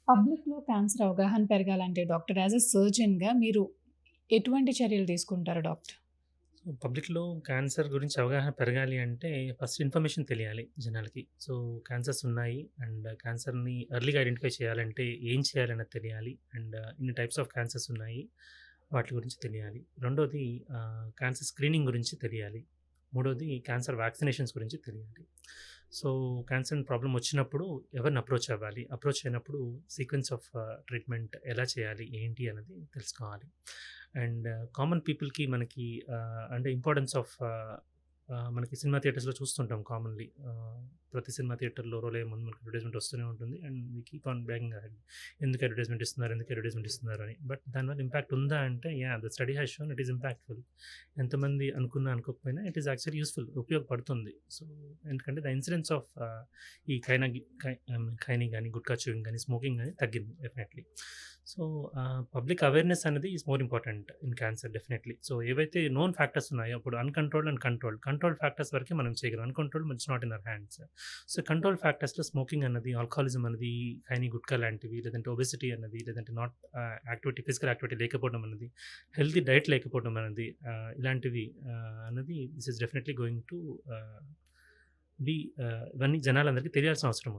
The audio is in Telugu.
పబ్లిక్‌లో క్యాన్సర్ అవగాహన పెరగాలంటే డాక్టర్ యాస్ ఎ సర్జన్‌గా మీరు ఎటువంటి చర్యలు తీసుకుంటారు డాక్టర్? సో, పబ్లిక్‌లో క్యాన్సర్ గురించి అవగాహన పెరగాలి అంటే ఫస్ట్ ఇన్ఫర్మేషన్ తెలియాలి జనాలకి. సో, క్యాన్సర్స్ ఉన్నాయి అండ్ క్యాన్సర్‌ని ఎర్లీగా ఐడెంటిఫై చేయాలంటే ఏం చేయాలన్నది తెలియాలి. అండ్ ఇన్ని టైప్స్ ఆఫ్ క్యాన్సర్స్ ఉన్నాయి. వాటి గురించి తెలియాలి. రెండోది క్యాన్సర్ స్క్రీనింగ్ గురించి తెలియాలి. మూడోది క్యాన్సర్ వ్యాక్సినేషన్స్ గురించి తెలియాలి. సో, క్యాన్సర్ ప్రాబ్లమ్ వచ్చినప్పుడు ఎవరిని అప్రోచ్ అవ్వాలి? అప్రోచ్ అయినప్పుడు సీక్వెన్స్ ఆఫ్ ట్రీట్మెంట్ ఎలా చేయాలి? ఏంటి అన్నది తెలుసుకోవాలి. అండ్ కామన్ పీపుల్‌కి మనకి అంటే ఇంపార్టెన్స్ ఆఫ్ మనకి సినిమా థియేటర్స్‌లో చూస్తుంటాం కామన్‌లీ. ప్రతి సినిమా థియేటర్‌లో రోల్ అయ్యే ముందు మనకు అడ్వర్టైజ్‌మెంట్ వస్తూనే ఉంటుంది. And we keep on bagging ahead. ఎందుకు అడ్వర్టైజ్‌మెంట్ ఇస్తున్నారు? ఎందుకు అడ్వర్టైజ్‌మెంట్ ఇస్తున్నారు అని. బట్ దానివల్ల ఇంపాక్ట్ ఉందా అంటే the study has shown it is impactful. ఎంతమంది అనుకున్నా అనుకోకపోయినా ఇట్ ఈస్ యాక్చువల్లీ యూజ్‌ఫుల్ ఉపయోగపడుతుంది. సో, ఎందుకంటే ద ఇన్సిడెన్స్ ఆఫ్ ఈ ఖైనీ గాని, గుట్కా చూయింగ్ గాని, స్మోకింగ్ గాని తగ్గింది డెఫినెట్‌లీ. సో, పబ్లిక్ అవేర్‌నెస్ అనేది is more important in cancer definitely. So, ఏవైతే నోన్ ఫ్యాక్టర్స్ ఉన్నాయో ఇప్పుడు uncontrolled and controlled. Controlled factors వరకే మనం చేయగలం. Uncontrolled it's not in our hands. So, control ఫ్యాక్టర్స్‌లో స్మోకింగ్ అన్నది, ఆల్కహాలిజం అన్నది, ఖైనీ, గుట్కా లాంటివి లేదంటే ఒబెసిటీ అన్నది, లేదంటే నాట్ ఫిజికల్ యాక్టివిటీ లేకపోవడం అన్నది, హెల్తీ డైట్ లేకపోవడం అన్నది ఇలాంటివి అన్నది this is definitely going to be ఇవన్నీ జనాలందరికీ తెలియాల్సిన అవసరం ఉంది.